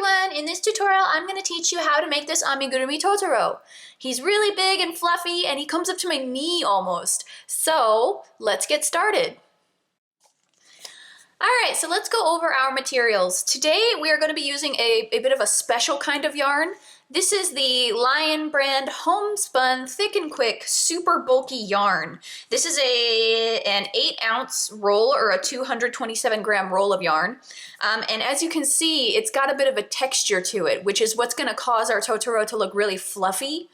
everyone! In this tutorial, I'm going to teach you how to make this Amigurumi Totoro. He's really big and fluffy, and he comes up to my knee almost. So, let's get started. Alright, so let's go over our materials. Today, we are going to be using a bit of a special kind of yarn. This is the Lion brand homespun thick and quick super bulky yarn. This is an 8-ounce roll or a 227 gram roll of yarn. And as you can see, it's got a bit of a texture to it, which is what's going to cause our Totoro to look really fluffy.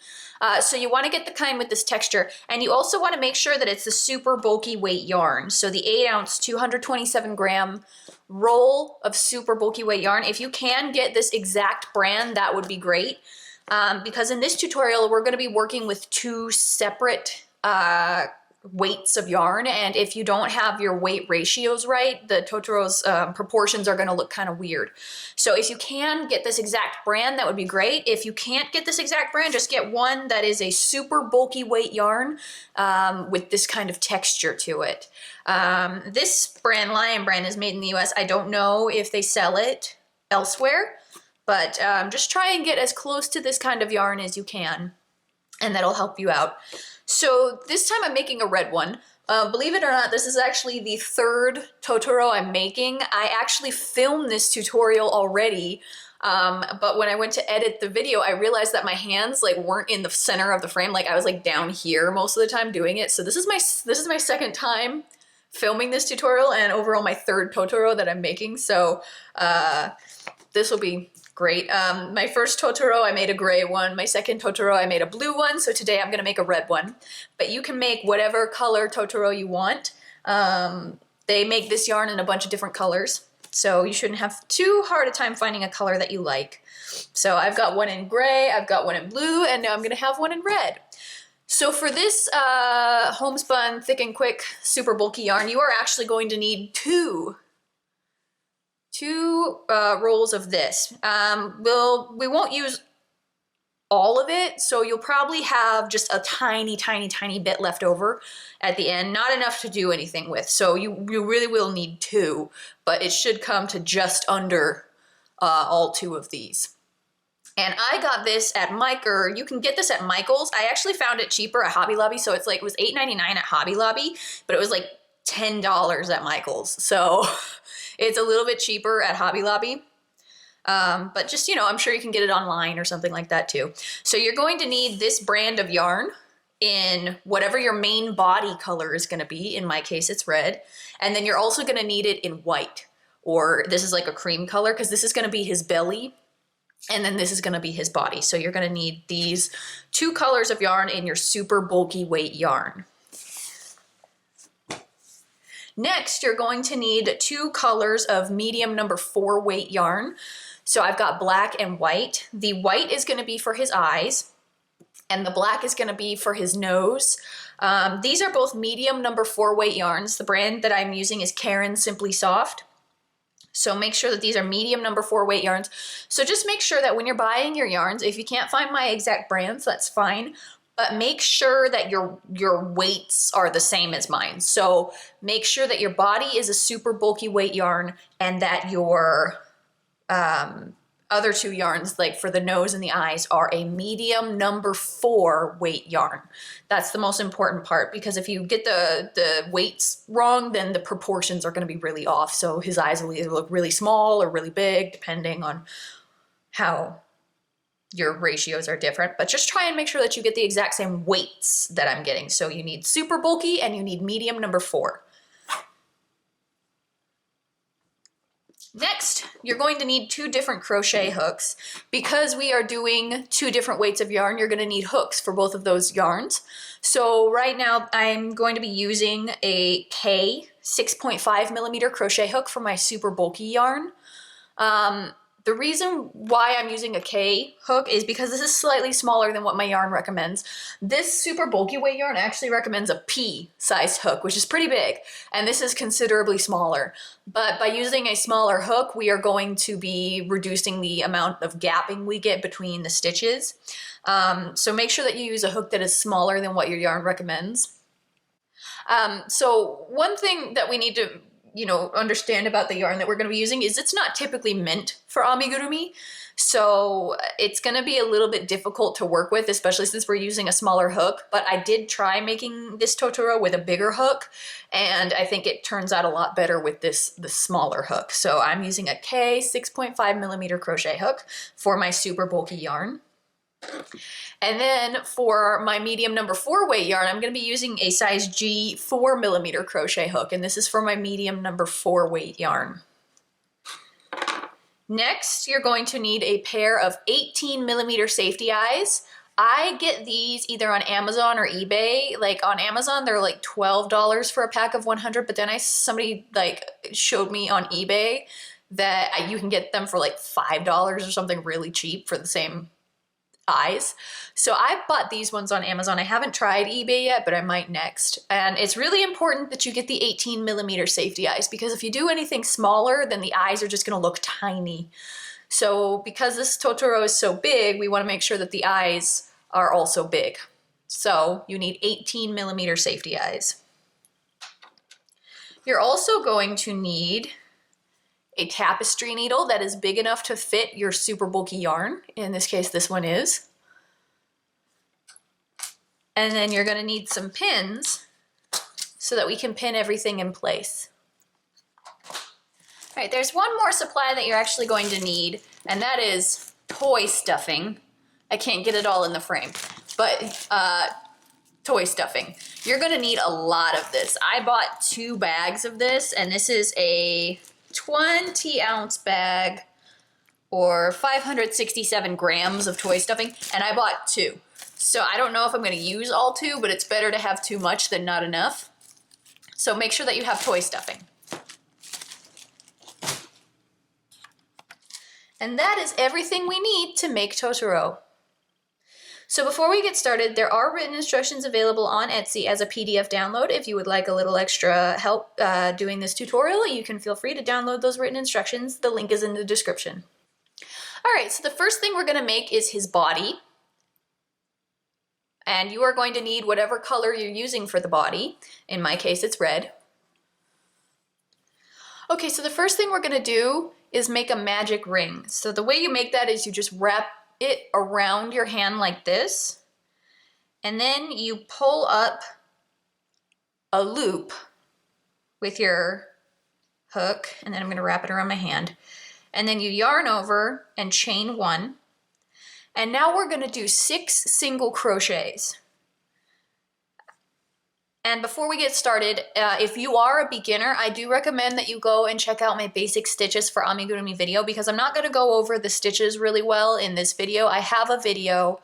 So you want to get the kind with this texture, and you also want to make sure that it's the super bulky weight yarn. So the 8-ounce, 227 gram roll of super bulky weight yarn. If you can get this exact brand, that would be great. Because in this tutorial, we're going to be working with two separate weights of yarn, and if you don't have your weight ratios right, the Totoro's proportions are going to look kind of weird. So if you can get this exact brand, that would be great. If you can't get this exact brand, just get one that is a super bulky weight yarn with this kind of texture to it. This brand, Lion brand, is made in the US. I don't know if they sell it elsewhere, but just try and get as close to this kind of yarn as you can, and that'll help you out. So this time I'm making a red one. Believe it or not, this is actually the third Totoro I'm making. I actually filmed this tutorial already, but when I went to edit the video, I realized that my hands weren't in the center of the frame. I was down here most of the time doing it. So this is my second time filming this tutorial, and overall my third Totoro that I'm making. So this will be great. My first Totoro, I made a gray one. My second Totoro, I made a blue one. So today I'm going to make a red one. But you can make whatever color Totoro you want. They make this yarn in a bunch of different colors, so you shouldn't have too hard a time finding a color that you like. So I've got one in gray, I've got one in blue, and now I'm going to have one in red. So for this homespun thick and quick super bulky yarn, you are actually going to need two rolls of this. We won't use all of it, so you'll probably have just a tiny bit left over at the end, not enough to do anything with. So you really will need two, but it should come to just under all two of these. And I got this at Michael. You can get this at Michael's. I actually found it cheaper at Hobby Lobby, so it was $8.99 at Hobby Lobby, but it was $10 at Michael's. So it's a little bit cheaper at Hobby Lobby. But just, I'm sure you can get it online or something like that too. So you're going to need this brand of yarn in whatever your main body color is going to be. In my case, it's red. And then you're also going to need it in white, or this is like a cream color, because this is going to be his belly. And then this is going to be his body. So you're going to need these two colors of yarn in your super bulky weight yarn. Next, you're going to need two colors of medium number 4 weight yarn. So I've got black and white. The white is going to be for his eyes, and the black is going to be for his nose. These are both medium number 4 weight yarns. The brand that I'm using is Karen Simply Soft. So make sure that these are medium number 4 weight yarns. So just make sure that when you're buying your yarns, if you can't find my exact brands, that's fine. But make sure that your weights are the same as mine. So make sure that your body is a super bulky weight yarn, and that your other two yarns, for the nose and the eyes, are a medium number 4 weight yarn. That's the most important part, because if you get the weights wrong, then the proportions are going to be really off. So his eyes will either look really small or really big, depending on how your ratios are different. But just try and make sure that you get the exact same weights that I'm getting. So you need super bulky and you need medium number 4. Next, you're going to need 2 different crochet hooks. Because we are doing 2 different weights of yarn, you're going to need hooks for both of those yarns. So right now I'm going to be using a K 6.5 millimeter crochet hook for my super bulky yarn. The reason why I'm using a K hook is because this is slightly smaller than what my yarn recommends. This super bulky weight yarn actually recommends a P-sized hook, which is pretty big, and this is considerably smaller. But by using a smaller hook, we are going to be reducing the amount of gapping we get between the stitches. So make sure that you use a hook that is smaller than what your yarn recommends. So one thing that we need to understand about the yarn that we're going to be using is it's not typically meant for amigurumi. So it's gonna be a little bit difficult to work with, especially since we're using a smaller hook, but I did try making this Totoro with a bigger hook, and I think it turns out a lot better with the smaller hook. So I'm using a K 6.5 millimeter crochet hook for my super bulky yarn. And then for my medium number 4 weight yarn, I'm gonna be using a size G 4 millimeter crochet hook, and this is for my medium number 4 weight yarn. Next, you're going to need a pair of 18 millimeter safety eyes. I get these either on Amazon or eBay. Like on Amazon, they're like $12 for a pack of 100, but then somebody like showed me on eBay that you can get them for like $5 or something really cheap for the same eyes. So I bought these ones on Amazon. I haven't tried eBay yet, but I might next. And it's really important that you get the 18 millimeter safety eyes, because if you do anything smaller, then the eyes are just gonna look tiny. So because this Totoro is so big, we wanna make sure that the eyes are also big. So you need 18 millimeter safety eyes. You're also going to need a tapestry needle that is big enough to fit your super bulky yarn. In this case, this one is. And then you're gonna need some pins so that we can pin everything in place. All right, there's one more supply that you're actually going to need, and that is toy stuffing. I can't get it all in the frame, but toy stuffing. You're gonna need a lot of this. I bought 2 bags of this, and this is a 20-ounce bag, or 567 grams of toy stuffing, and I bought 2. So I don't know if I'm gonna use all 2, but it's better to have too much than not enough. So make sure that you have toy stuffing. And that is everything we need to make Totoro. So before we get started, there are written instructions available on Etsy as a PDF download. If you would like a little extra help doing this tutorial, you can feel free to download those written instructions. The link is in the description. All right, so the first thing we're gonna make is his body. And you are going to need whatever color you're using for the body. In my case, it's red. Okay, so the first thing we're gonna do is make a magic ring. So the way you make that is you just wrap it around your hand like this, and then you pull up a loop with your hook, and then I'm gonna wrap it around my hand, and then you yarn over and chain 1, and now we're gonna do 6 single crochets. And before we get started, if you are a beginner, I do recommend that you go and check out my basic stitches for Amigurumi video, because I'm not going to go over the stitches really well in this video. I have a video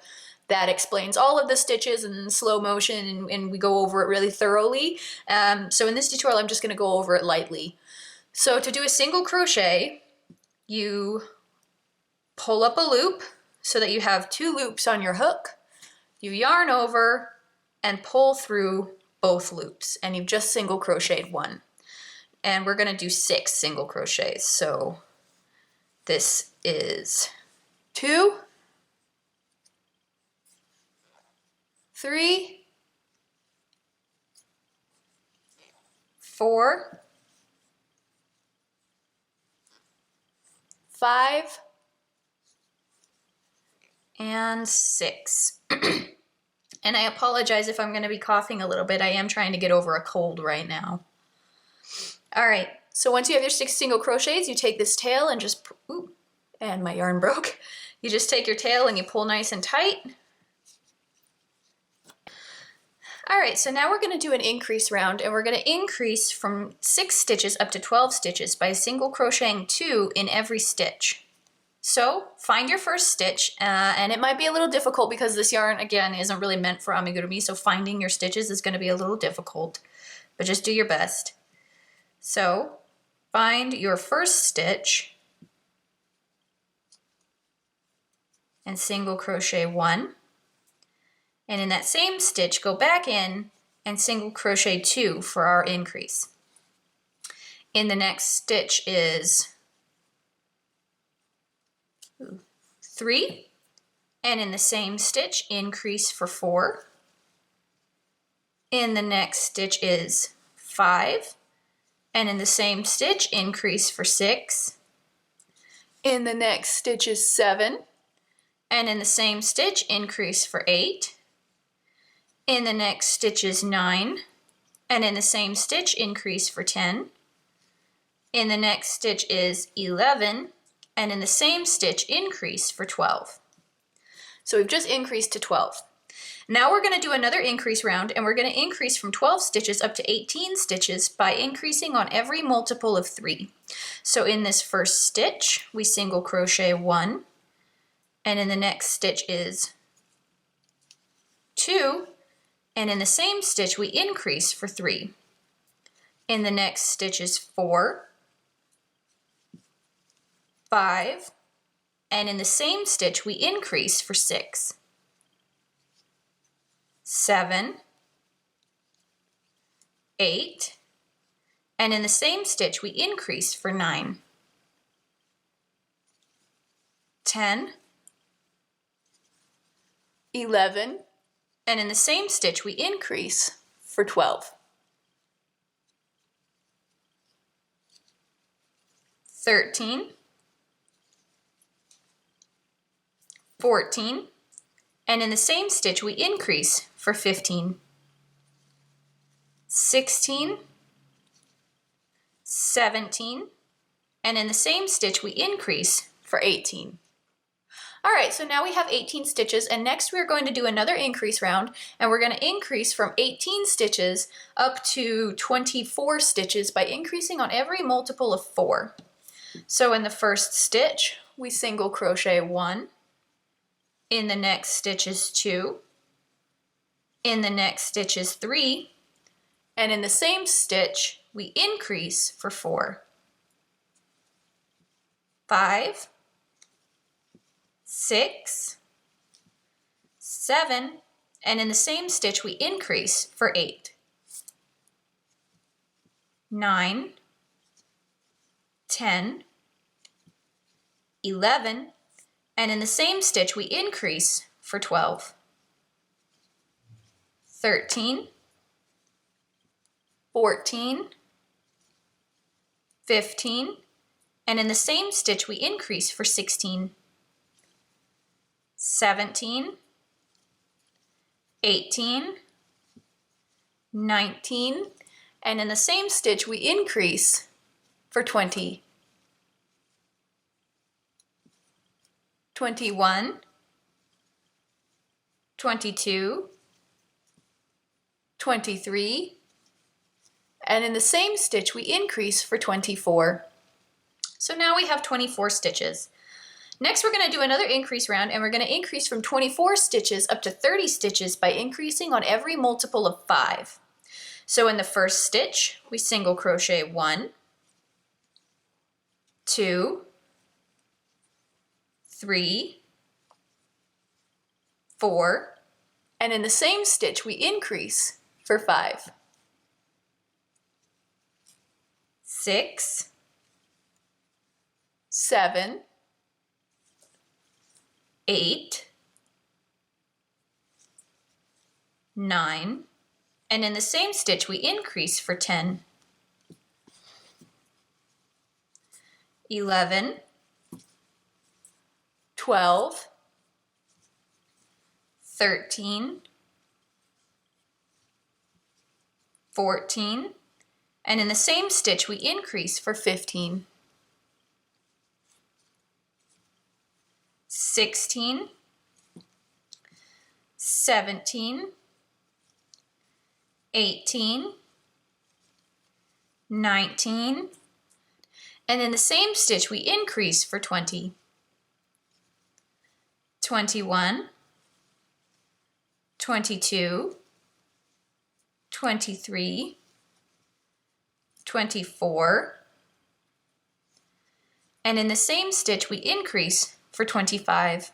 that explains all of the stitches in slow motion, and we go over it really thoroughly. So in this tutorial, I'm just going to go over it lightly. So to do a single crochet, you pull up a loop so that you have 2 loops on your hook. You yarn over and pull through both loops, and you've just single crocheted 1. And we're gonna do 6 single crochets. So this is 2, 3, 4, 5, and 6. And I apologize if I'm going to be coughing a little bit. I am trying to get over a cold right now. All right, so once you have your 6 single crochets, you take this tail and just, ooh, and my yarn broke. You just take your tail and you pull nice and tight. All right, so now we're going to do an increase round, and we're going to increase from 6 stitches up to 12 stitches by single crocheting 2 in every stitch. So find your first stitch, and it might be a little difficult because this yarn, again, isn't really meant for amigurumi, so finding your stitches is going to be a little difficult, but just do your best. So find your first stitch and single crochet 1, and in that same stitch, go back in and single crochet 2 for our increase. In the next stitch is 3, and in the same stitch, increase for 4. In the next stitch is 5, and in the same stitch, increase for 6. In the next stitch is 7. And in the same stitch, increase for 8. In the next stitch is 9. And in the same stitch, increase for 10. In the next stitch is 11. And in the same stitch, increase for 12. So we've just increased to 12. Now we're going to do another increase round, and we're going to increase from 12 stitches up to 18 stitches by increasing on every multiple of 3. So in this first stitch, we single crochet 1, and in the next stitch is 2, and in the same stitch we increase for 3. In the next stitch is 4, 5, and in the same stitch we increase for 6. 7, 8, and in the same stitch we increase for 9. 10, 11, and in the same stitch we increase for 12. 13, 14, and in the same stitch we increase for 15. 16, 17, and in the same stitch we increase for 18. All right, so now we have 18 stitches, and next we're going to do another increase round, and we're going to increase from 18 stitches up to 24 stitches by increasing on every multiple of 4. So in the first stitch, we single crochet 1. In the next stitch is 2. In the next stitch is 3. And in the same stitch, we increase for 4. 5, 6, 7, and in the same stitch, we increase for 8. 9, 10, 11, and in the same stitch we increase for 12. 13, 14, 15, and in the same stitch we increase for 16. 17, 18, 19, and in the same stitch we increase for 20. 21, 22, 23, and in the same stitch we increase for 24. So now we have 24 stitches. Next we're going to do another increase round, and we're going to increase from 24 stitches up to 30 stitches by increasing on every multiple of 5. So in the first stitch we single crochet 1, 2, 3, 4, and in the same stitch we increase for 5. 6, 7, 8, 9, and in the same stitch we increase for 10. 11, 12, 13, 14, and in the same stitch we increase for 15. 16, 17, 18, 19, and in the same stitch we increase for 20. 21, 22, 23, 24, and in the same stitch we increase for 25.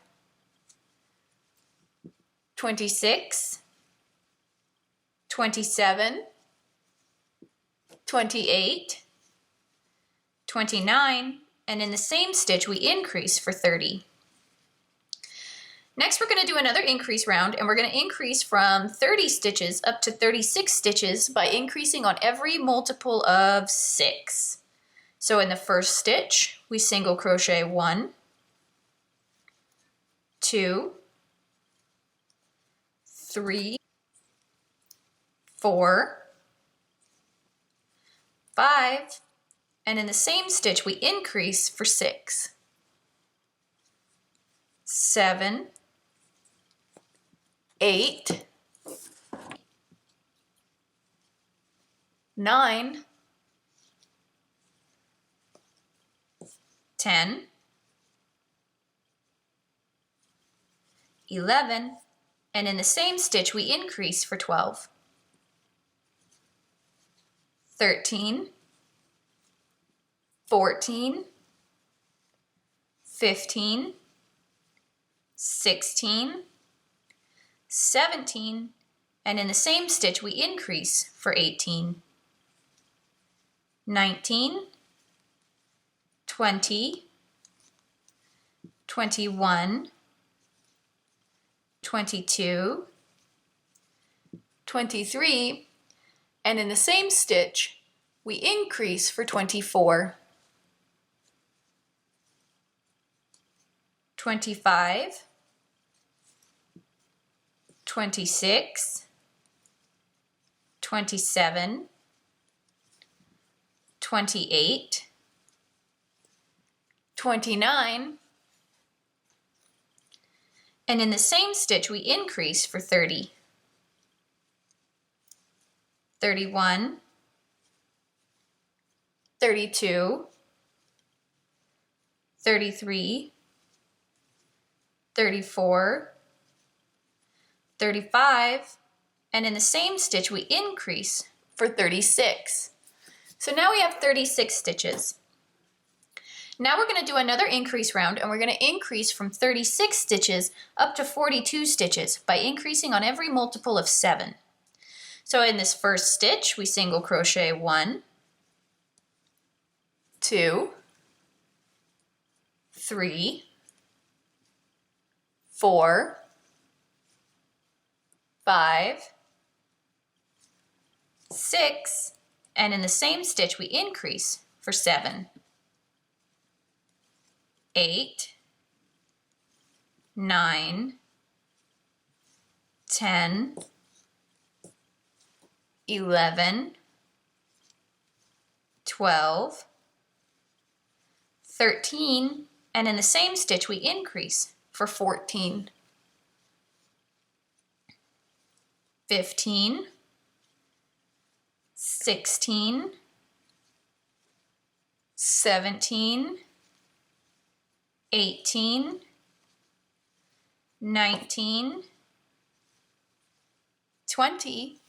26, 27, 28, 29, and in the same stitch we increase for 30. Next we're going to do another increase round, and we're going to increase from 30 stitches up to 36 stitches by increasing on every multiple of 6. So in the first stitch we single crochet 1, 2, 3, 4, 5, and in the same stitch we increase for 6, 7, 8, 9, 10, 11, and in the same stitch we increase for 12, 13, 14, 15, 16, 17, and in the same stitch we increase for 18, 19, 20, 21, 22, 23, and in the same stitch we increase for 24, 25, 26, 27, 28, 29, and in the same stitch we increase for 30, 31, 32, 33, 34, 35, and in the same stitch we increase for 36. So now we have 36 stitches. Now we're going to do another increase round, and we're going to increase from 36 stitches up to 42 stitches by increasing on every multiple of 7. So in this first stitch we single crochet 1, 2, 3, 4, 5, 6, and in the same stitch we increase for 7, 8, 9, 10, 11, 12, 13, and in the same stitch we increase for 14, 15, 16, 17, 18, 19, 20,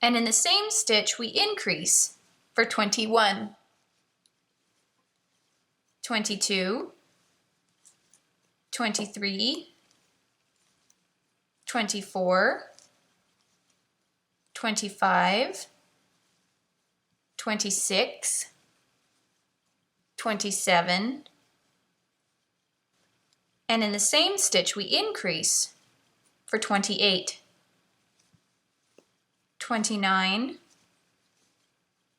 and in the same stitch we increase for 21, 22, 23, 24, 25, 26, 27, and in the same stitch we increase for 28, 29,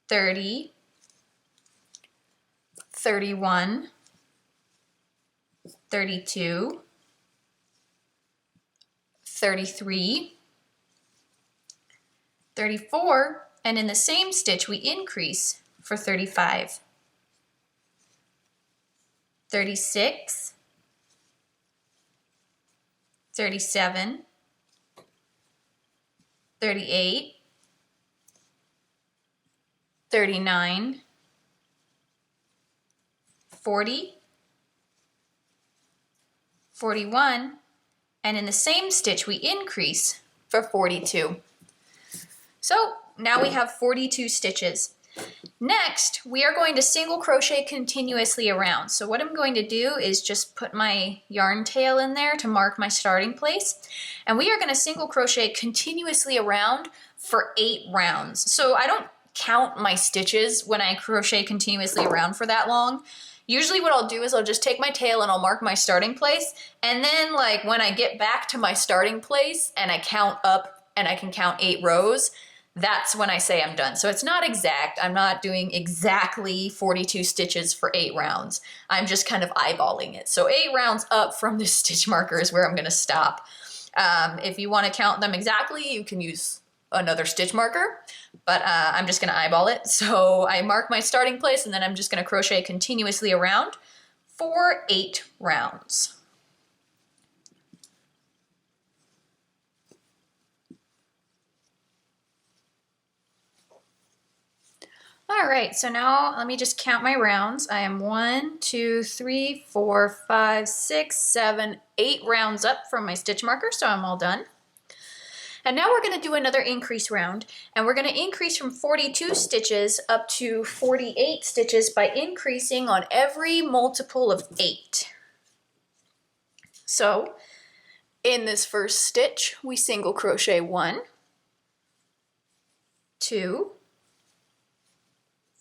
30, 31, 32, 33, 34, and in the same stitch we increase for 35, 36, 37, 38, 39, 40, 41, and in the same stitch we increase for 42. So now we have 42 stitches. Next, we are going to single crochet continuously around. So what I'm going to do is just put my yarn tail in there to mark my starting place. And we are going to single crochet continuously around for 8 rounds. So I don't count my stitches when I crochet continuously around for that long. Usually what I'll do is I'll just take my tail and I'll mark my starting place. And then like when I get back to my starting place and I count up and I can count 8 rows, that's when I say I'm done. So it's not exact. I'm not doing exactly 42 stitches for 8 rounds. I'm just kind of eyeballing it. So 8 rounds up from this stitch marker is where I'm gonna stop. If you wanna count them exactly, you can use another stitch marker, but I'm just gonna eyeball it. So I mark my starting place and then I'm just gonna crochet continuously around for 8 rounds. All right, so now let me just count my rounds. I am 1, 2, 3, 4, 5, 6, 7, 8 rounds up from my stitch marker, so I'm all done. And now we're gonna do another increase round, and we're gonna increase from 42 stitches up to 48 stitches by increasing on every multiple of 8. So in this first stitch, we single crochet 1, 2,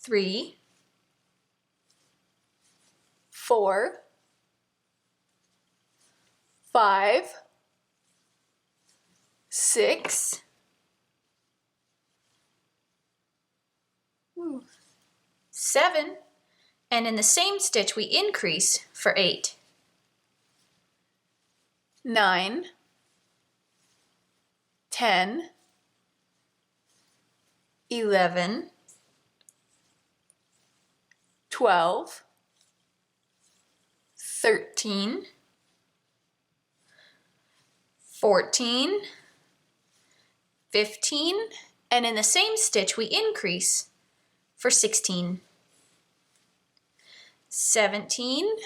3, 4, 5, 6, 7, and in the same stitch we increase for 8. 9, 10, 11, 12, 13, 14, 15, and in the same stitch we increase for 16, 17,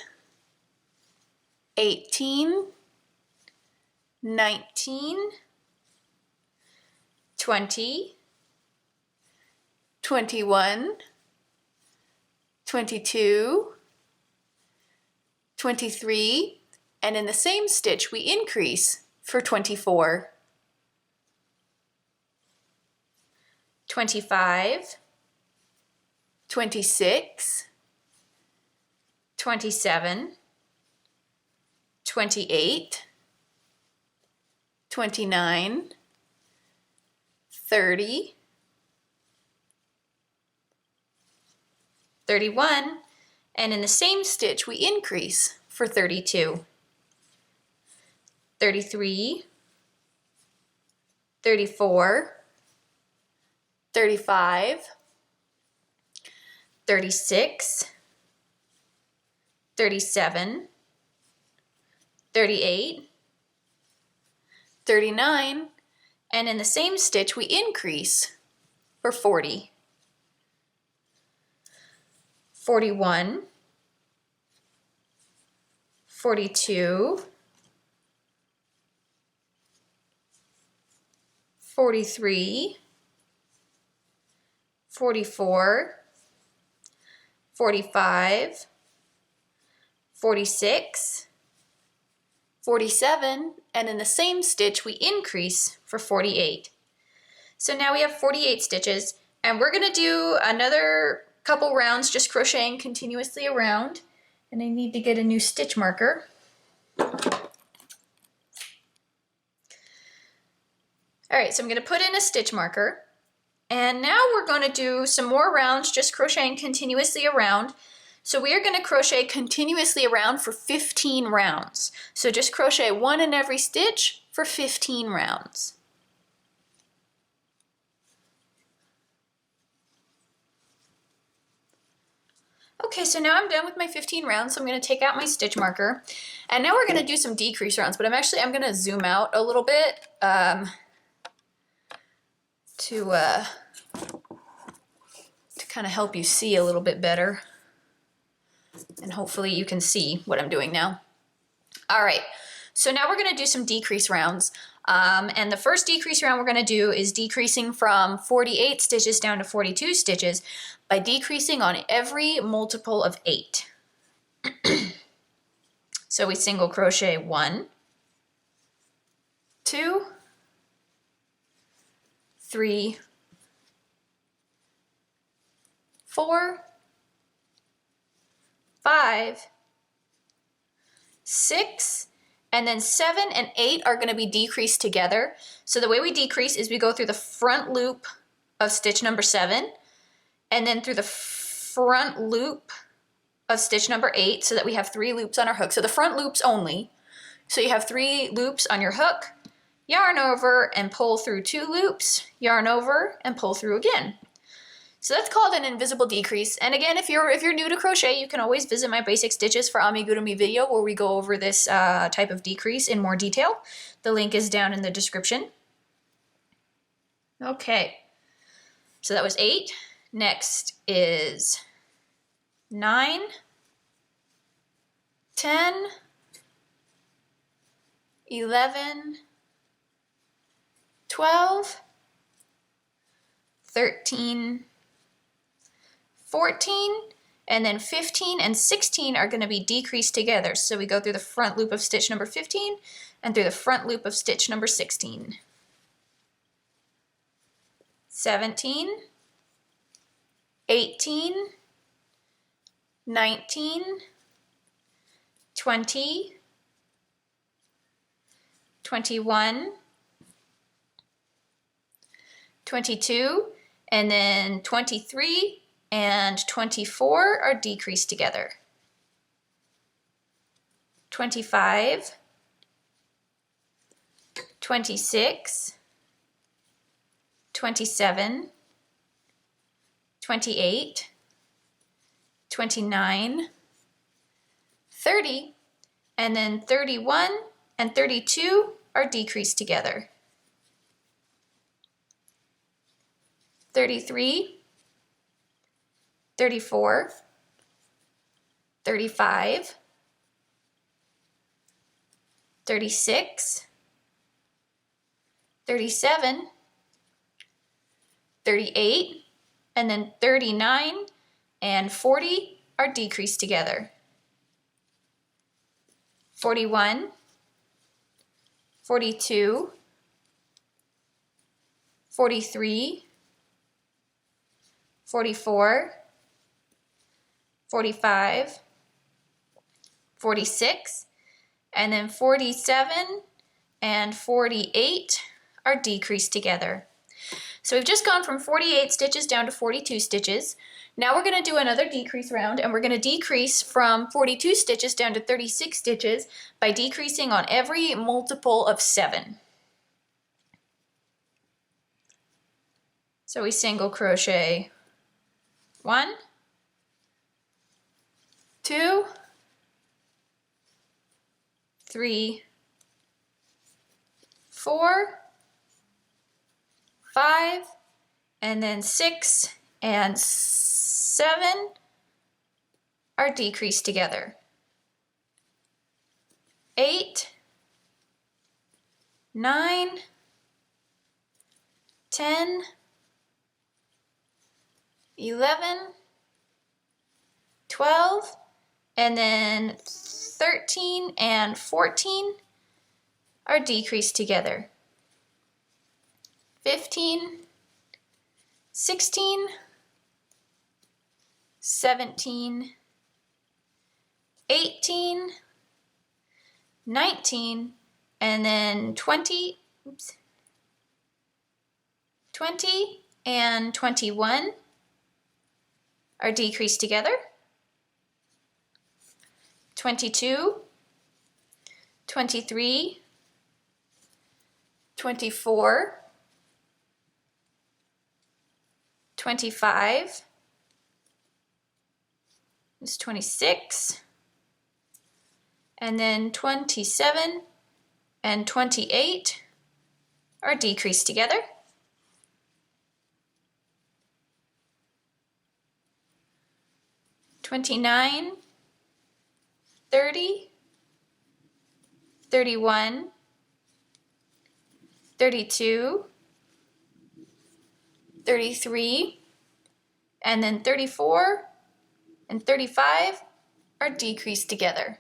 18, 19, 20, 21, 22, 23, and in the same stitch we increase for 24, 25, 26, 27, 28, 29, 30, 31, and in the same stitch we increase for 32, 33, 34, 35, 36, 37, 38, 39, and in the same stitch we increase for 40, 41, 42, 43, 44, 45, 46, 47, and in the same stitch we increase for 48. So now we have 48 stitches, and we're gonna do another couple rounds just crocheting continuously around, and I need to get a new stitch marker. All right, so I'm gonna put in a stitch marker, and now we're gonna do some more rounds just crocheting continuously around. So we are gonna crochet continuously around for 15 rounds. So just crochet 1 in every stitch for 15 rounds. Okay, so now I'm done with my 15 rounds, so I'm gonna take out my stitch marker. And now we're gonna do some decrease rounds, but I'm gonna zoom out a little bit to kind of help you see a little bit better. And hopefully you can see what I'm doing now. All right, so now we're gonna do some decrease rounds. And the first decrease round we're gonna do is decreasing from 48 stitches down to 42 stitches by decreasing on every multiple of 8. So we single crochet 1, 2, 3, 4, 5, 6, and then 7 and 8 are going to be decreased together. So the way we decrease is we go through the front loop of stitch number 7, and then through the front loop of stitch number 8, so that we have 3 loops on our hook. So the front loops only. So you have 3 loops on your hook, yarn over and pull through 2 loops, yarn over and pull through again. So that's called an invisible decrease. And again, if you're new to crochet, you can always visit my basic stitches for Amigurumi video where we go over this type of decrease in more detail. The link is down in the description. Okay, so that was 8. Next is 9, 10, 11, 12, 13, 14, and then 15 and 16 are going to be decreased together. So we go through the front loop of stitch number 15 and through the front loop of stitch number 16. 17, 18, 19, 20, 21, 22, and then 23 and 24 are decreased together. 25, 26, 27, 28, 29, 30, and then 31 and 32 are decreased together. 33, 34, 35, 36, 37, 38, and then 39 and 40 are decreased together. 41, 42, 43, 44, 45, 46, and then 47 and 48 are decreased together. So we've just gone from 48 stitches down to 42 stitches. Now we're going to do another decrease round, and we're going to decrease from 42 stitches down to 36 stitches by decreasing on every multiple of 7. So we single crochet 1, 2, 3, 4, 5, and then 6 and 7 are decreased together. 8, 9, 10, 11, 12, and then 13 and 14 are decreased together. 15, 16, 17, 18, 19, and then 20, 20 and 21 are decreased together. 22, 23, 24, 25, this is 26, and then 27 and 28 are decreased together. 29, 30, 31, 32, 33, and then 34 and 35 are decreased together.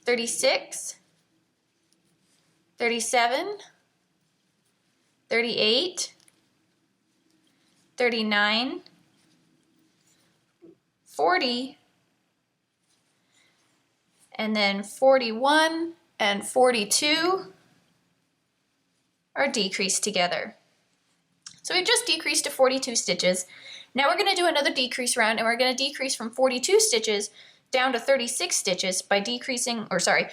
36, 37, 38, 39, 40, and then 41 and 42 are decreased together. So we've just decreased to 42 stitches. Now we're going to do another decrease round, and we're going to decrease from 42 stitches down to 36 stitches by decreasing, or sorry,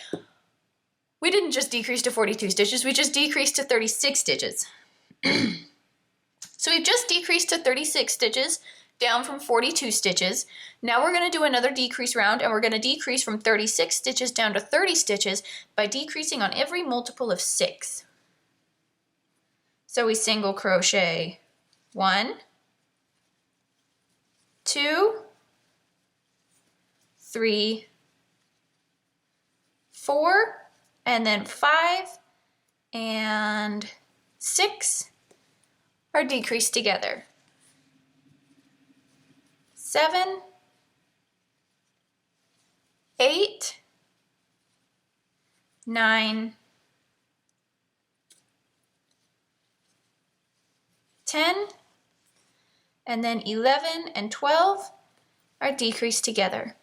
we didn't just decrease to 42 stitches, we just decreased to 36 stitches. So we've just decreased to 36 stitches down from 42 stitches. Now we're going to do another decrease round, and we're going to decrease from 36 stitches down to 30 stitches by decreasing on every multiple of 6. So we single crochet 1, 2, 3, 4, and then 5 and 6 are decreased together. 7, 8, 9, 10, and then 11 and 12 are decreased together.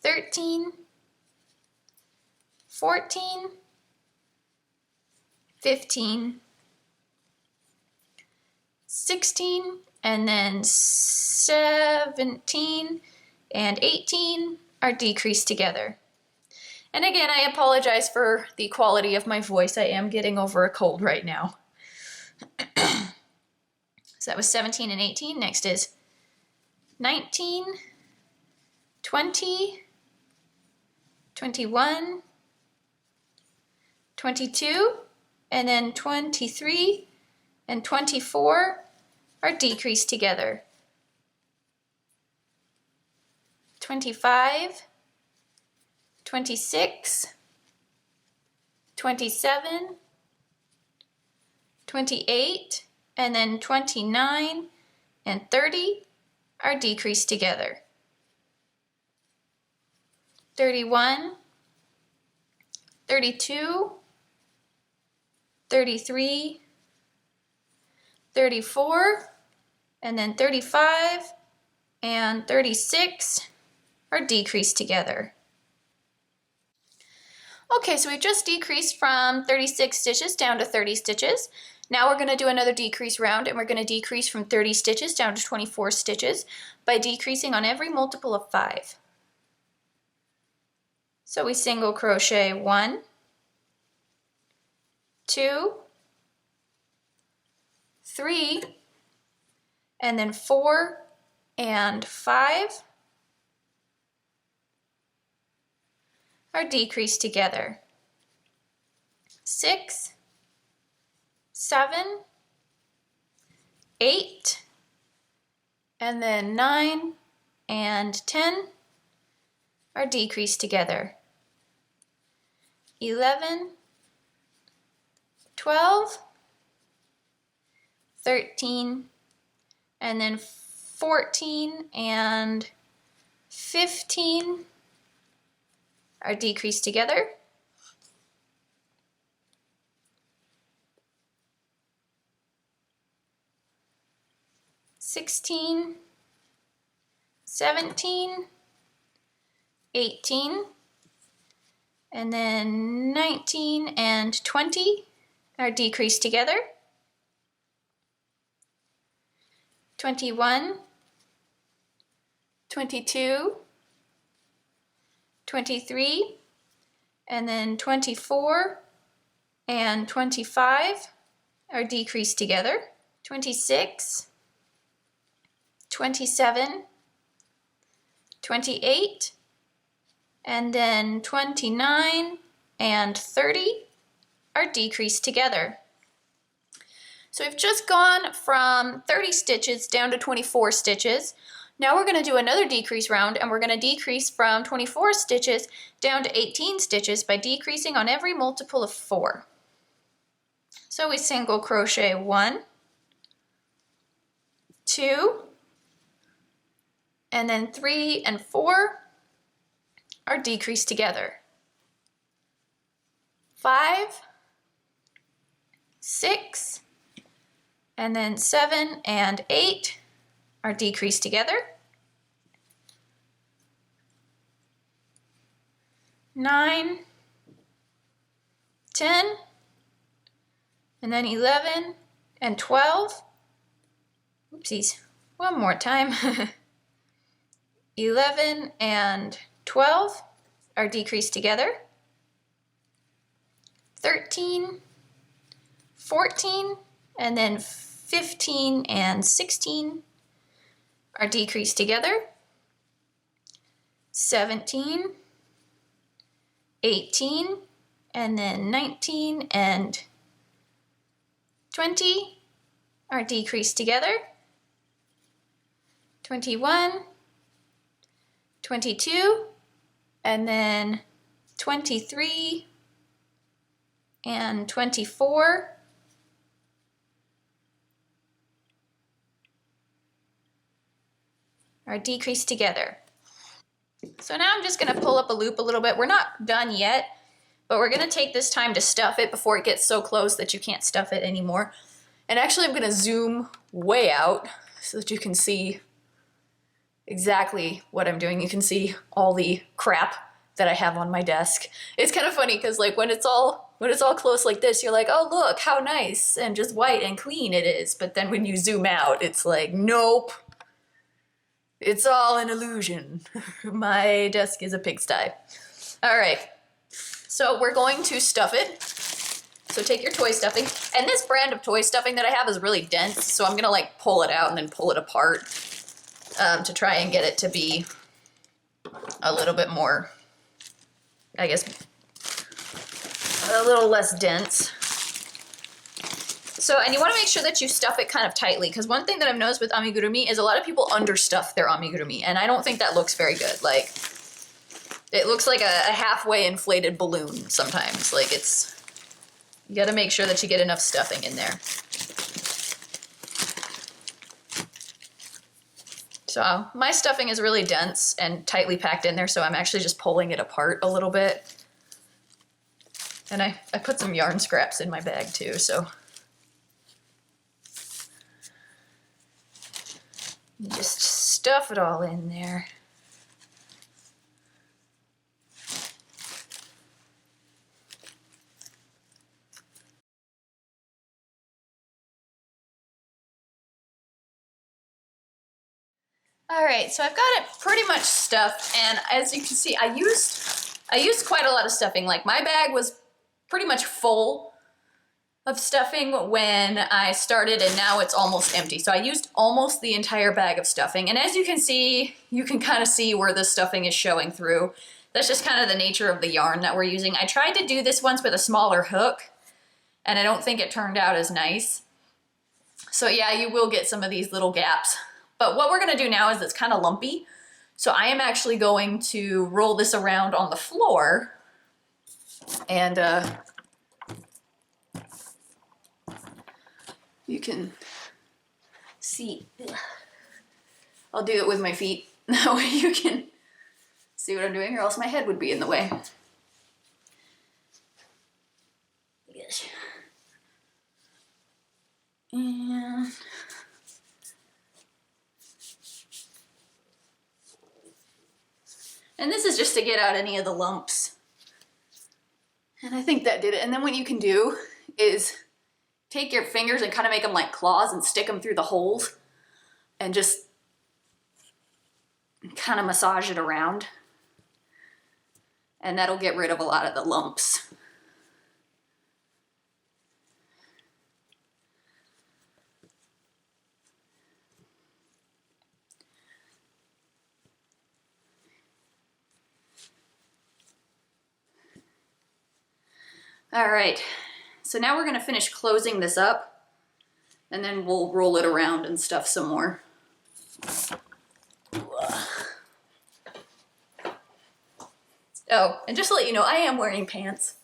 13, 14, 15, 16, and then 17 and 18 are decreased together. And again, I apologize for the quality of my voice. I am getting over a cold right now. So that was 17 and 18. Next is 19, 20, 21, 22, and then 23 and 24 are decreased together. 25, 26, 27, 28, and then 29 and 30 are decreased together. 31, 32, 33, 34, and then 35 and 36 are decreased together. Okay, so we just decreased from 36 stitches down to 30 stitches. Now we're going to do another decrease round, and we're going to decrease from 30 stitches down to 24 stitches by decreasing on every multiple of 5. So we single crochet 1, 2, 3, and then 4 and 5 are decreased together. 6, 7, 8, and then 9 and 10 are decreased together. 11, 12, 13, and then 14 and 15 are decreased together. 16, 17, 18, and then 19 and 20 are decreased together. 21, 22, 23, and then 24 and 25 are decreased together. 26, 27, 28, and then 29 and 30 are decreased together. So we've just gone from 30 stitches down to 24 stitches. Now we're going to do another decrease round, and we're going to decrease from 24 stitches down to 18 stitches by decreasing on every multiple of 4. So we single crochet 1, 2, and then 3 and 4 are decreased together. 5, 6, and then 7 and 8 are decreased together. 9, 10, and then 11 and 12. Oopsies, one more time. 11 and 12 are decreased together. 13, 14, and then 15 and 16 are decreased together. 17, 18, and then 19 and 20 are decreased together. 21, 22, and then 23 and 24 are decreased together. So now I'm just going to pull up a loop a little bit. We're not done yet, but we're going to take this time to stuff it before it gets so close that you can't stuff it anymore. And actually I'm going to zoom way out so that you can see exactly what I'm doing. You can see all the crap that I have on my desk. It's kind of funny because like when it's all close like this, you're like, oh look how nice and just white and clean it is. But then when you zoom out, it's like, nope, it's all an illusion. My desk is a pigsty. All right, so we're going to stuff it. So take your toy stuffing, and this brand of toy stuffing that I have is really dense, so I'm gonna like pull it out and then pull it apart to try and get it to be a little bit more, I guess, a little less dense. So, and you want to make sure that you stuff it kind of tightly, because one thing that I've noticed with amigurumi is a lot of people understuff their amigurumi, and I don't think that looks very good. Like, it looks like a halfway inflated balloon sometimes. Like it's, you got to make sure that you get enough stuffing in there. So my stuffing is really dense and tightly packed in there, so I'm actually just pulling it apart a little bit. And I put some yarn scraps in my bag too, so. You just stuff it all in there. All right, so I've got it pretty much stuffed, and as you can see, I used quite a lot of stuffing. Like my bag was pretty much full of stuffing when I started, and now it's almost empty. So I used almost the entire bag of stuffing, and as you can see, you can kind of see where the stuffing is showing through. That's just kind of the nature of the yarn that we're using. I tried to do this once with a smaller hook, and I don't think it turned out as nice. So yeah, you will get some of these little gaps. But what we're gonna do now is it's kind of lumpy. So I am actually going to roll this around on the floor and you can see. I'll do it with my feet. That way you can see what I'm doing, or else my head would be in the way. Yes. And this is just to get out any of the lumps. And I think that did it. And then what you can do is take your fingers and kind of make them like claws and stick them through the holes and just kind of massage it around. And that'll get rid of a lot of the lumps. All right, so now we're gonna finish closing this up and then we'll roll it around and stuff some more. Oh, and just to let you know, I am wearing pants.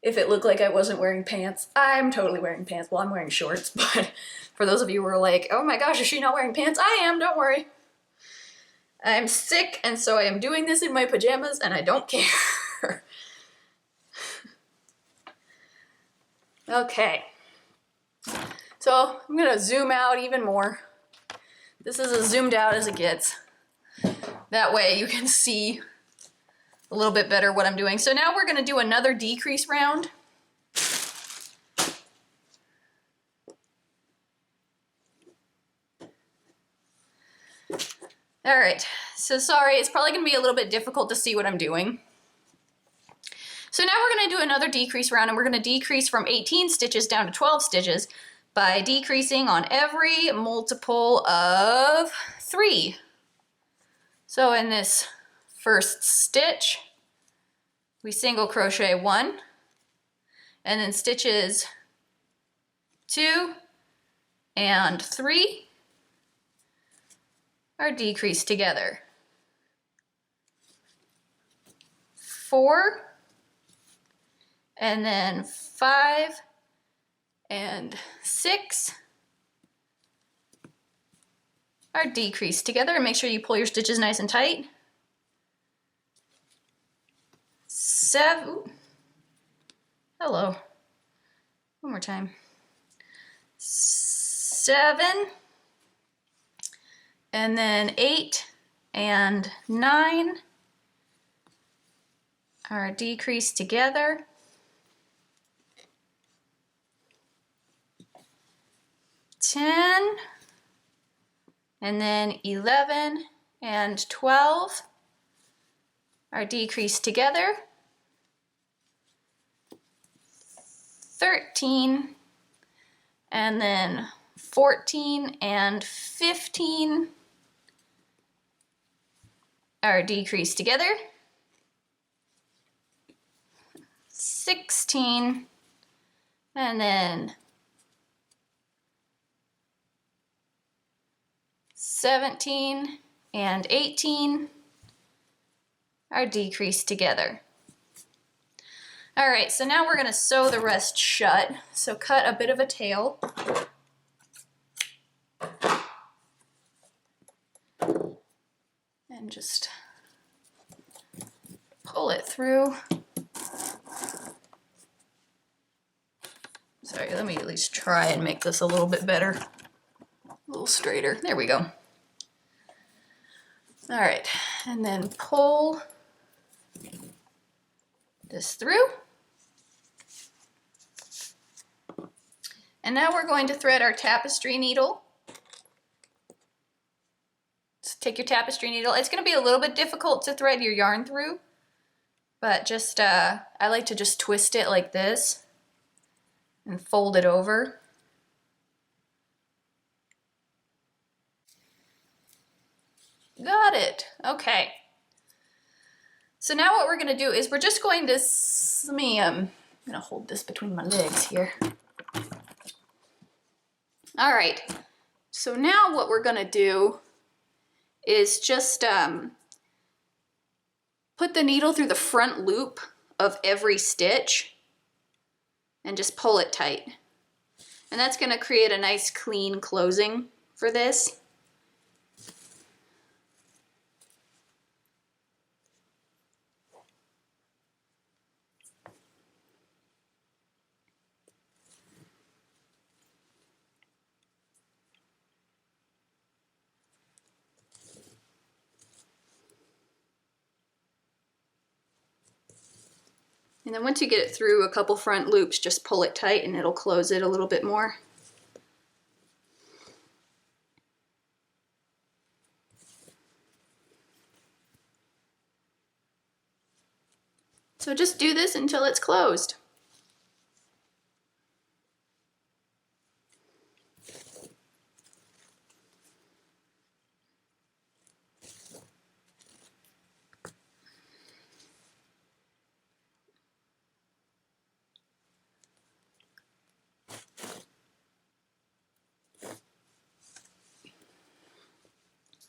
If it looked like I wasn't wearing pants, I'm totally wearing pants. Well, I'm wearing shorts, but for those of you who are like, oh my gosh, is she not wearing pants? I am, don't worry. I'm sick, and so I am doing this in my pajamas, and I don't care. Okay, so I'm gonna zoom out even more. This is as zoomed out as it gets. That way you can see a little bit better what I'm doing. So now we're gonna do another decrease round. All right, so sorry, it's probably gonna be a little bit difficult to see what I'm doing. So now we're gonna do another decrease round, and we're gonna decrease from 18 stitches down to 12 stitches by decreasing on every multiple of 3. So in this first stitch, we single crochet 1, and then stitches 2 and 3 are decreased together. 4, and then 5 and 6 are decreased together, and make sure you pull your stitches nice and tight. 7, ooh, hello, one more time. 7, and then 8 and 9 are decreased together. 10, and then 11 and 12 are decreased together. 13, and then 14 and 15 are decreased together. 16, and then 17 and 18 are decreased together. All right, so now we're gonna sew the rest shut. So cut a bit of a tail. And just pull it through. Sorry, let me at least try and make this a little bit better. A little straighter, there we go. All right, and then pull this through. And now we're going to thread our tapestry needle. So take your tapestry needle. It's going to be a little bit difficult to thread your yarn through, but just I like to just twist it like this and fold it over. Got it. Okay. So now what we're going to do is we're just going to, I'm going to hold this between my legs here. All right. So now what we're going to do is just put the needle through the front loop of every stitch and just pull it tight. And that's going to create a nice clean closing for this. And then once you get it through a couple front loops, just pull it tight and it'll close it a little bit more. So just do this until it's closed.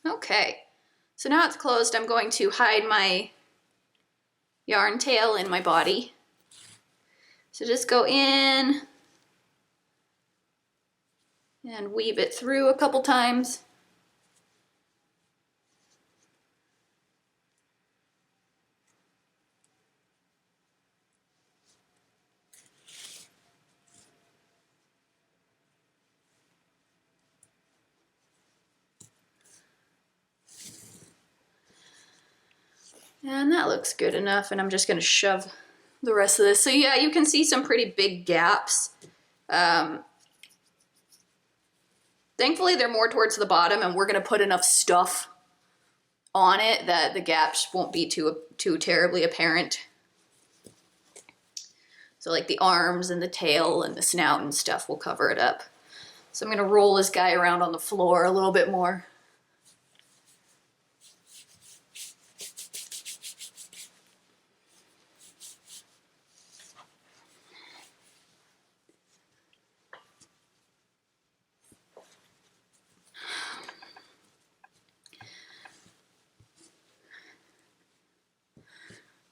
Okay, so now it's closed. I'm going to hide my yarn tail in my body. So just go in and weave it through a couple times. And that looks good enough, and I'm just going to shove the rest of this. So yeah, you can see some pretty big gaps. Thankfully, they're more towards the bottom, and we're going to put enough stuff on it that the gaps won't be too terribly apparent. So like the arms and the tail and the snout and stuff will cover it up. So I'm gonna roll this guy around on the floor a little bit more.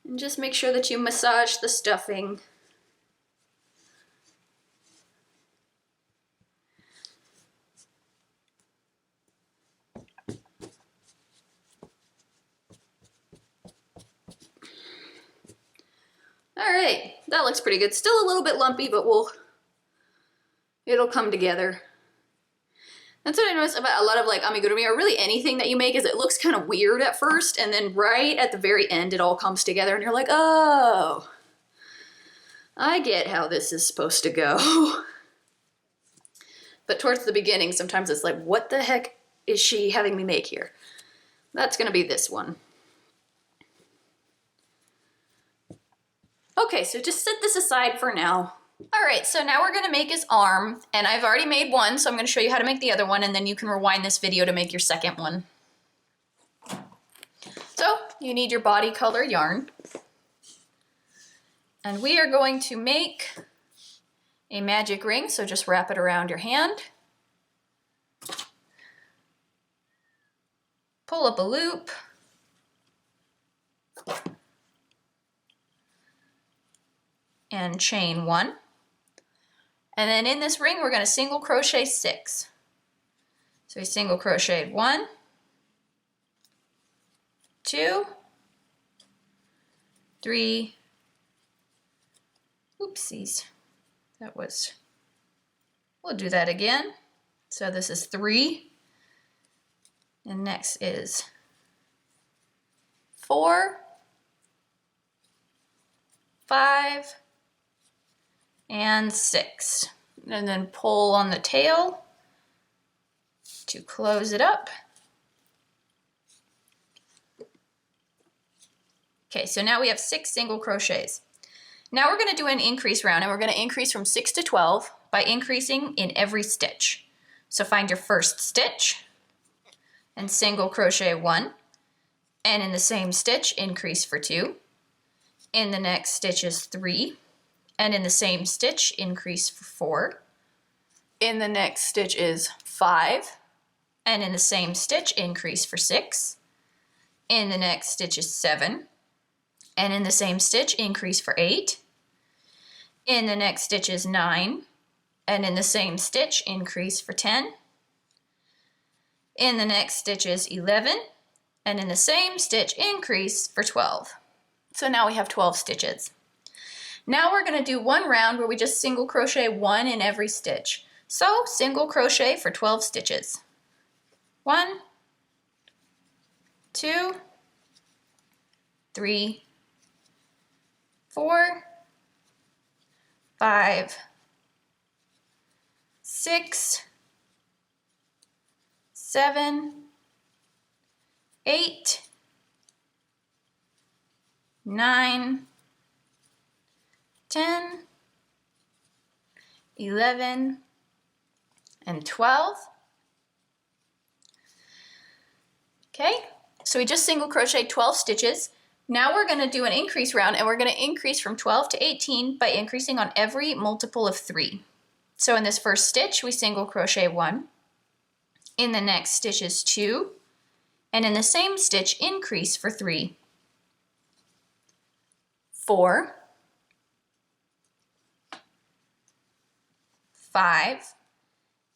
And just make sure that you massage the stuffing. All right, that looks pretty good. Still a little bit lumpy, but it'll come together. That's what I noticed about a lot of like amigurumi, or really anything that you make, is it looks kind of weird at first, and then right at the very end it all comes together and you're like, oh, I get how this is supposed to go. But towards the beginning, sometimes it's like, what the heck is she having me make here? That's gonna be this one. Okay, so just set this aside for now. All right, so now we're gonna make his arm, and I've already made one, so I'm gonna show you how to make the other one, and then you can rewind this video to make your second one. So you need your body color yarn, and we are going to make a magic ring, so just wrap it around your hand. Pull up a loop. And chain 1. And then in this ring, we're going to single crochet 6. So we single crocheted 1, 2, 3, oopsies, we'll do that again. So this is 3, and next is 4, 5, and 6, and then pull on the tail to close it up. Okay, so now we have 6 single crochets. Now we're going to do an increase round, and we're going to increase from 6 to 12 by increasing in every stitch. So find your first stitch and single crochet 1, and in the same stitch increase for 2. In the next stitch is 3, and in the same stitch increase for 4. In the next stitch is 5, and in the same stitch increase for 6. In the next stitch is 7, and in the same stitch increase for 8. In the next stitch is 9, and in the same stitch increase for 10. In the next stitch is 11, and in the same stitch increase for 12. So now we have 12 stitches. Now we're going to do one round where we just single crochet 1 in every stitch. So single crochet for 12 stitches. 1, 2, 3, 4, 5, 6, 7, 8, 9, 10, 11, and 12. Okay, so we just single crocheted 12 stitches. Now we're going to do an increase round, and we're going to increase from 12 to 18 by increasing on every multiple of 3. So in this first stitch, we single crochet 1. In the next stitch is 2, and in the same stitch increase for 3. 4, 5,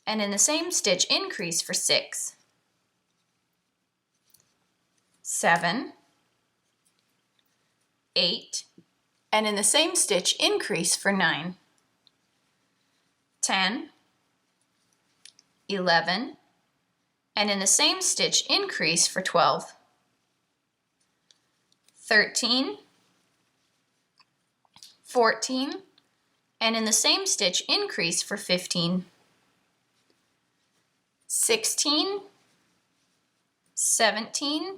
and in the same stitch increase for 6. 7, 8, and in the same stitch increase for 9. 10, 11, and in the same stitch increase for 12. 13, 14, and in the same stitch increase for 15. 16, 17,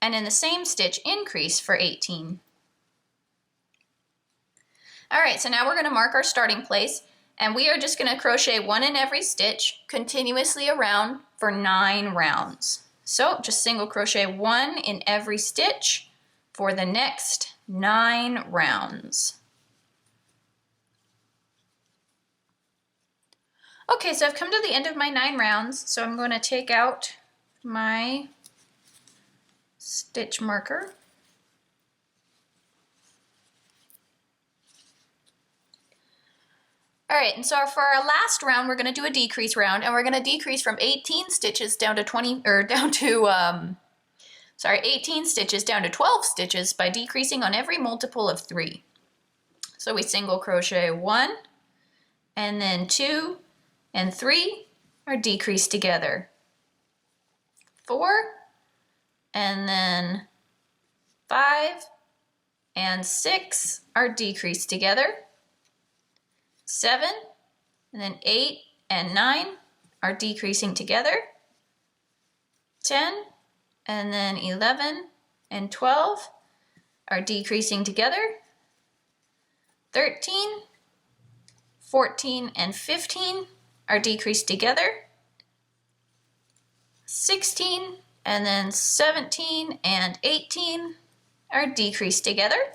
and in the same stitch increase for 18. All right, so now we're going to mark our starting place, and we are just going to crochet 1 in every stitch continuously around for 9 rounds. So just single crochet 1 in every stitch for the next 9 rounds. Okay, so I've come to the end of my 9 rounds, so I'm going to take out my stitch marker. All right, and so for our last round, we're going to do a decrease round, and we're going to decrease from 18 stitches down to 18 stitches down to 12 stitches by decreasing on every multiple of 3. So we single crochet 1, and then 2 and 3 are decreased together. 4, and then 5 and 6 are decreased together. 7, and then 8 and 9 are decreasing together. 10, and then 11 and 12 are decreasing together. 13, 14, and 15 are decreased together. 16, and then 17 and 18 are decreased together.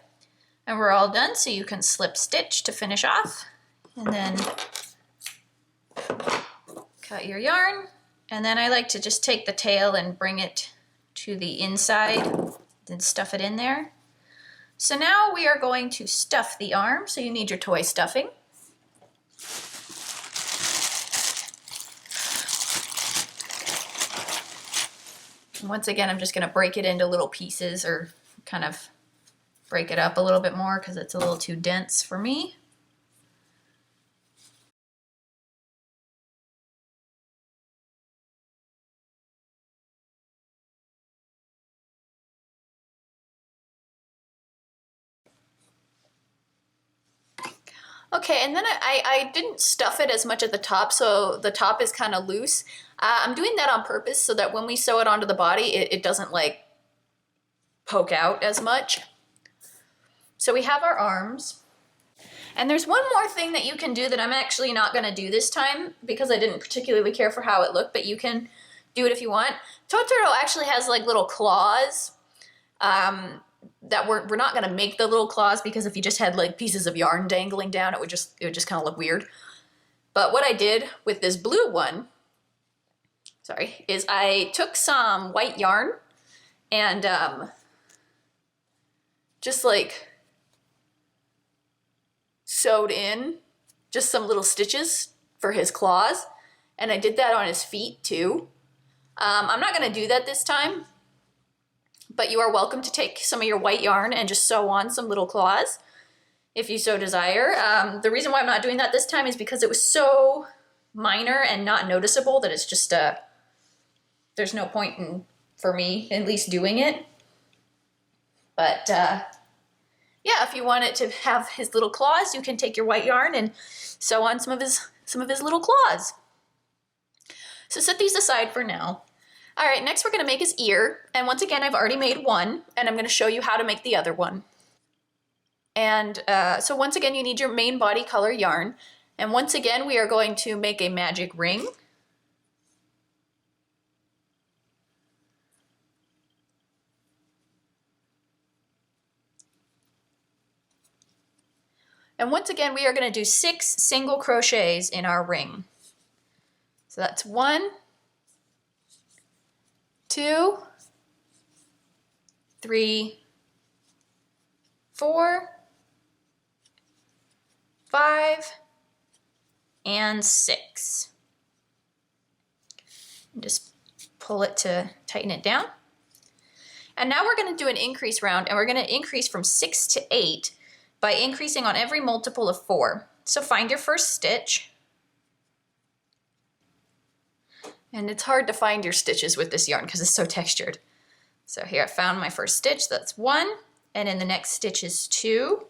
And we're all done, so you can slip stitch to finish off. And then cut your yarn. And then I like to just take the tail and bring it to the inside and stuff it in there. So now we are going to stuff the arm. So you need your toy stuffing. And once again, I'm just going to break it into little pieces, or kind of break it up a little bit more because it's a little too dense for me. Okay, and then I didn't stuff it as much at the top, so the top is kind of loose. I'm doing that on purpose so that when we sew it onto the body, it doesn't like poke out as much. So we have our arms. And there's one more thing that you can do that I'm actually not going to do this time because I didn't particularly care for how it looked, but you can do it if you want. Totoro actually has like little claws. That we're not going to make the little claws because if you just had like pieces of yarn dangling down, it would just kind of look weird. But what I did with this blue one, is I took some white yarn and just like sewed in just some little stitches for his claws, and I did that on his feet too. I'm not going to do that this time, but you are welcome to take some of your white yarn and just sew on some little claws if you so desire. The reason why I'm not doing that this time is because it was so minor and not noticeable that it's just there's no point in, for me at least, doing it. But yeah, if you want it to have his little claws, you can take your white yarn and sew on some of his little claws. So set these aside for now. All right, next we're going to make his ear, and once again I've already made one, and I'm going to show you how to make the other one. And so once again you need your main body color yarn, and once again we are going to make a magic ring. And once again we are going to do 6 single crochets in our ring. So that's 1, 2, 3, 4, 5, and 6. And just pull it to tighten it down. And now we're going to do an increase round, and we're going to increase from 6 to 8 by increasing on every multiple of 4. So find your first stitch. And it's hard to find your stitches with this yarn because it's so textured. So here I found my first stitch, that's 1, and in the next stitch is 2,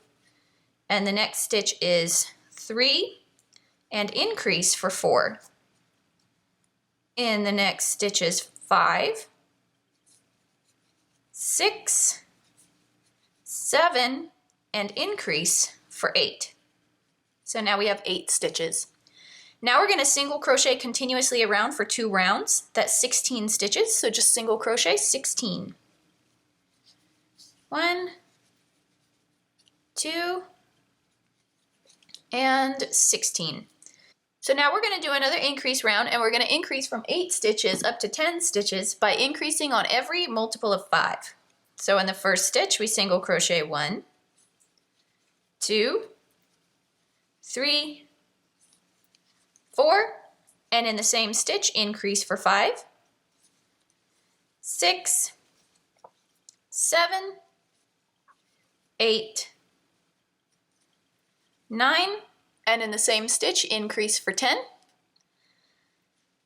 and the next stitch is 3, and increase for 4. In the next stitch is 5, 6, 7, and increase for 8. So now we have 8 stitches. Now we're going to single crochet continuously around for 2 rounds. That's 16 stitches, so just single crochet 16. 1, 2, and 16. So now we're going to do another increase round, and we're going to increase from 8 stitches up to 10 stitches by increasing on every multiple of 5. So in the first stitch, we single crochet 1, 2, 3, 4, and in the same stitch, increase for 5, 6, 7, 8, 9, and in the same stitch, increase for 10.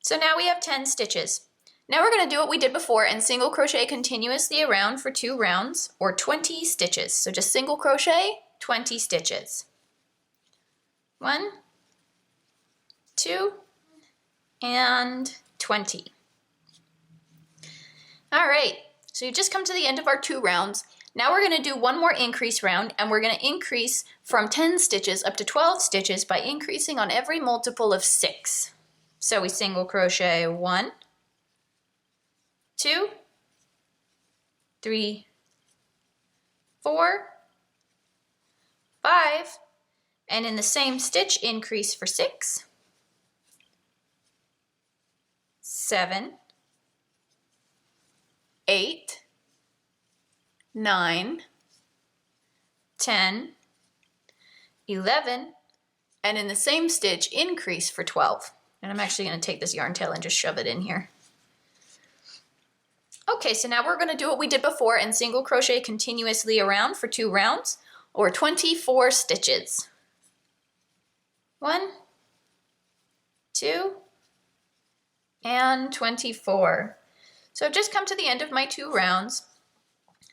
So now we have 10 stitches. Now we're going to do what we did before and single crochet continuously around for 2 rounds, or 20 stitches. So just single crochet 20 stitches. 1, 2, and 20. All right, so you've just come to the end of our 2 rounds. Now we're going to do one more increase round, and we're going to increase from 10 stitches up to 12 stitches by increasing on every multiple of 6. So we single crochet 1, 2, 3, 4, 5, and in the same stitch, increase for 6, 7, 8, 9, 10, 11, and in the same stitch, increase for 12. And I'm actually going to take this yarn tail and just shove it in here. Okay, so now we're going to do what we did before and single crochet continuously around for 2 rounds, or 24 stitches. 1, 2, and 24. So I've just come to the end of my 2 rounds.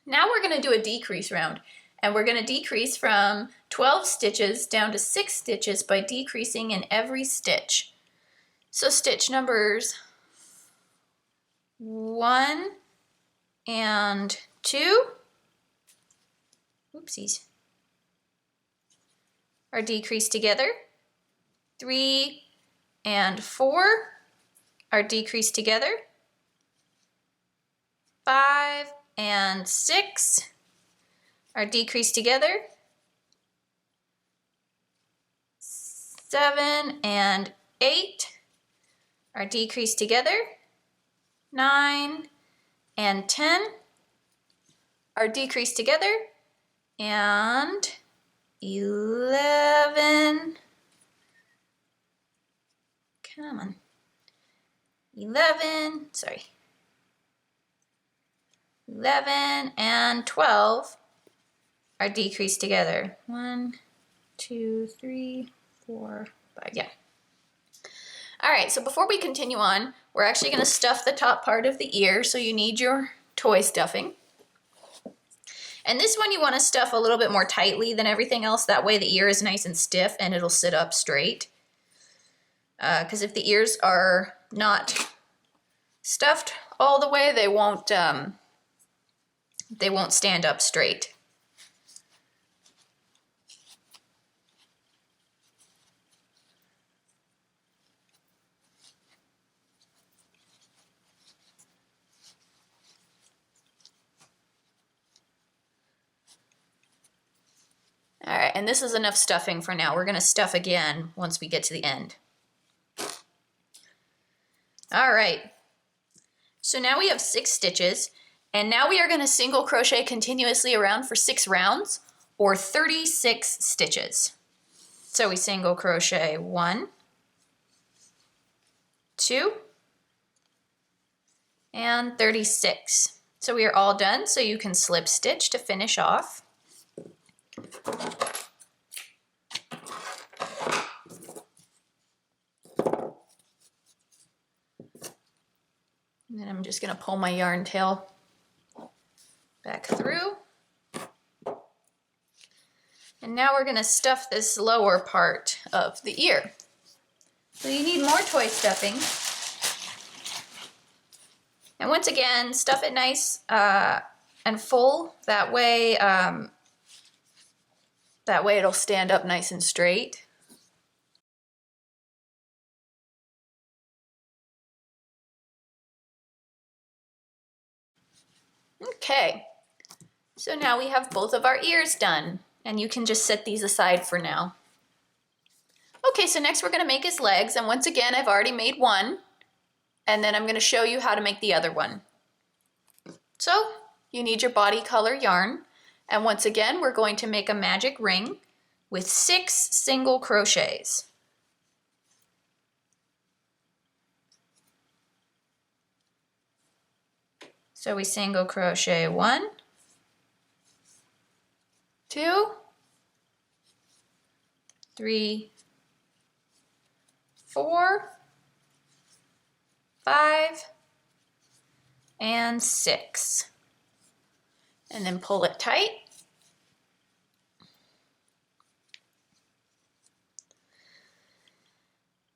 Now we're going to do a decrease round, and we're going to decrease from 12 stitches down to 6 stitches by decreasing in every stitch. So stitch numbers 1 and 2, oopsies, are decreased together. 3 and 4 are decreased together. 5 and 6 are decreased together. 7 and 8 are decreased together. 9 and 10 are decreased together. And 11, come on, 11 and 12 are decreased together. 1, 2, 3, 4, 5, yeah. All right, so before we continue on, we're actually going to stuff the top part of the ear, so you need your toy stuffing. And this one you want to stuff a little bit more tightly than everything else, that way the ear is nice and stiff and it'll sit up straight. Because if the ears are not stuffed all the way, they won't stand up straight. All right, and this is enough stuffing for now. We're going to stuff again once we get to the end. All right, so now we have 6 stitches, and now we are going to single crochet continuously around for 6 rounds, or 36 stitches. So we single crochet 1, 2, and 36. So we are all done, so you can slip stitch to finish off. And then I'm just going to pull my yarn tail back through. And now we're going to stuff this lower part of the ear. So you need more toy stuffing. And once again, stuff it nice and full. That way it'll stand up nice and straight. Okay, so now we have both of our ears done, and you can just set these aside for now. Okay, so next we're gonna make his legs, and once again, I've already made one, and then I'm gonna show you how to make the other one. So, you need your body color yarn, and once again, we're going to make a magic ring with 6 single crochets. So we single crochet 1, 2, 3, 4, 5, and 6. And then pull it tight.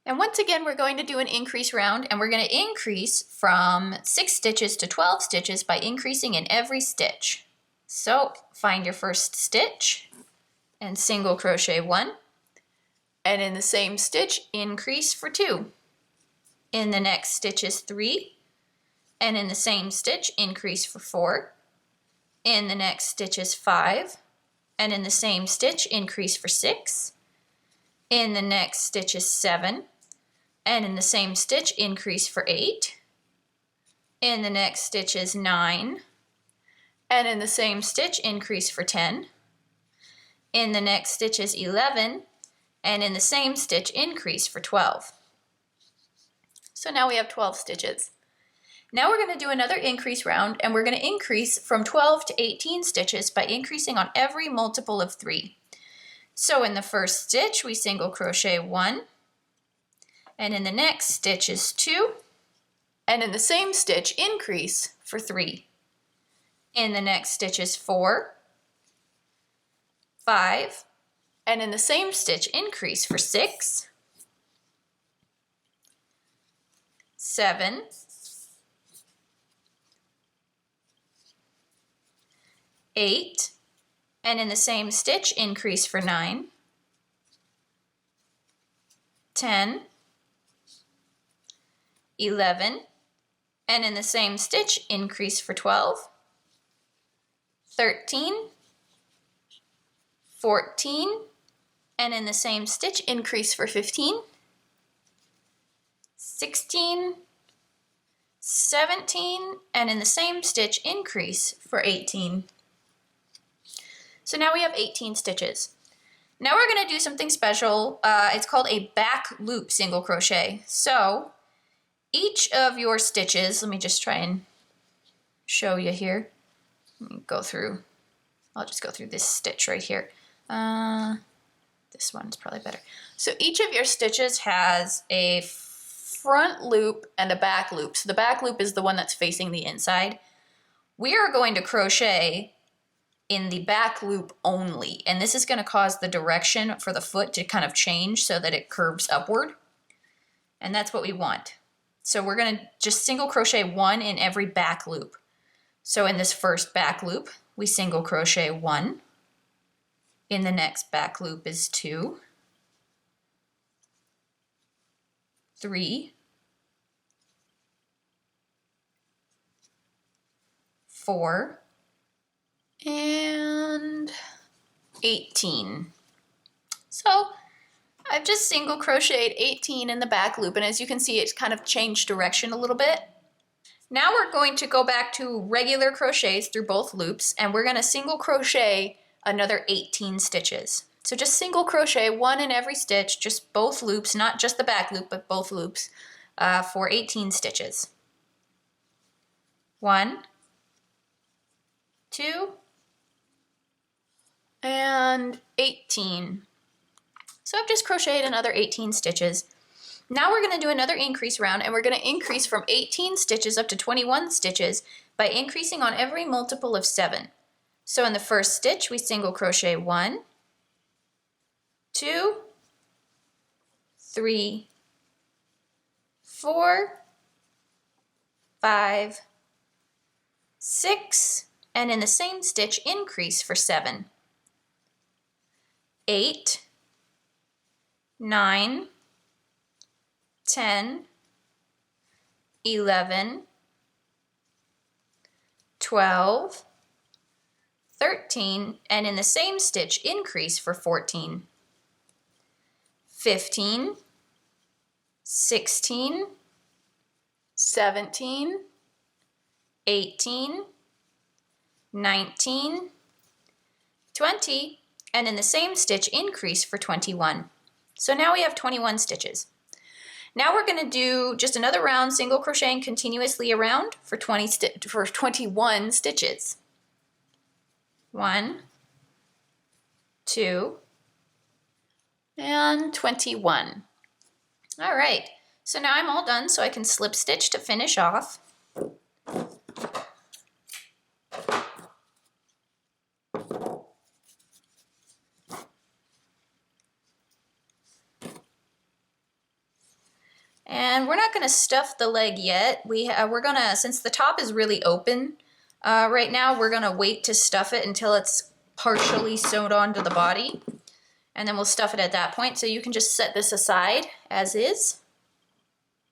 And once again, we're going to do an increase round, and we're going to increase from 6 stitches to 12 stitches by increasing in every stitch. So find your first stitch and single crochet 1, and in the same stitch, increase for 2. In the next stitch is 3, and in the same stitch, increase for 4. In the next stitch is 5, and in the same stitch, increase for 6. In the next stitch is 7, and in the same stitch, increase for 8. In the next stitch is 9, and in the same stitch, increase for 10. In the next stitch is 11, and in the same stitch, increase for 12. So now we have 12 stitches. Now we're going to do another increase round, and we're going to increase from 12 to 18 stitches by increasing on every multiple of 3. So in the first stitch, we single crochet 1, and in the next stitch is 2, and in the same stitch, increase for 3. In the next stitch is 4, 5, and in the same stitch, increase for 6, 7, 8, and in the same stitch, increase for 9, 10, 11, and in the same stitch, increase for 12, 13, 14, and in the same stitch, increase for 15, 16, 17, and in the same stitch, increase for 18. So now we have 18 stitches. Now we're going to do something special. It's called a back loop single crochet. So each of your stitches, let me just try and show you here. Let me go through, I'll just go through this stitch right here. This one's probably better. So each of your stitches has a front loop and a back loop. So the back loop is the one that's facing the inside. We are going to crochet in the back loop only, and this is going to cause the direction for the foot to kind of change so that it curves upward, and that's what we want. So we're going to just single crochet 1 in every back loop. So in this first back loop, we single crochet 1. In the next back loop is 2, 3, 4, and 18. So I've just single crocheted 18 in the back loop, and as you can see, it's kind of changed direction a little bit. Now we're going to go back to regular crochets through both loops, and we're going to single crochet another 18 stitches. So just single crochet 1 in every stitch, just both loops, not just the back loop, but both loops, for 18 stitches. 1, 2, and 18. So I've just crocheted another 18 stitches. Now we're going to do another increase round, and we're going to increase from 18 stitches up to 21 stitches by increasing on every multiple of 7. So in the first stitch, we single crochet 1, 2, 3, 4, 5, 6, and in the same stitch increase for 7, 8, 9, 10, 11, 12, 13, and in the same stitch increase for 14, 15, 16, 17, 18, 19, 20, and in the same stitch increase for 21. So now we have 21 stitches. Now we're going to do just another round single crocheting continuously around for 21 stitches. 1, 2, and 21. All right, so now I'm all done, so I can slip stitch to finish off. And we're not going to stuff the leg yet. We're going to, since the top is really open right now, we're going to wait to stuff it until it's partially sewed onto the body. And then we'll stuff it at that point. So you can just set this aside as is.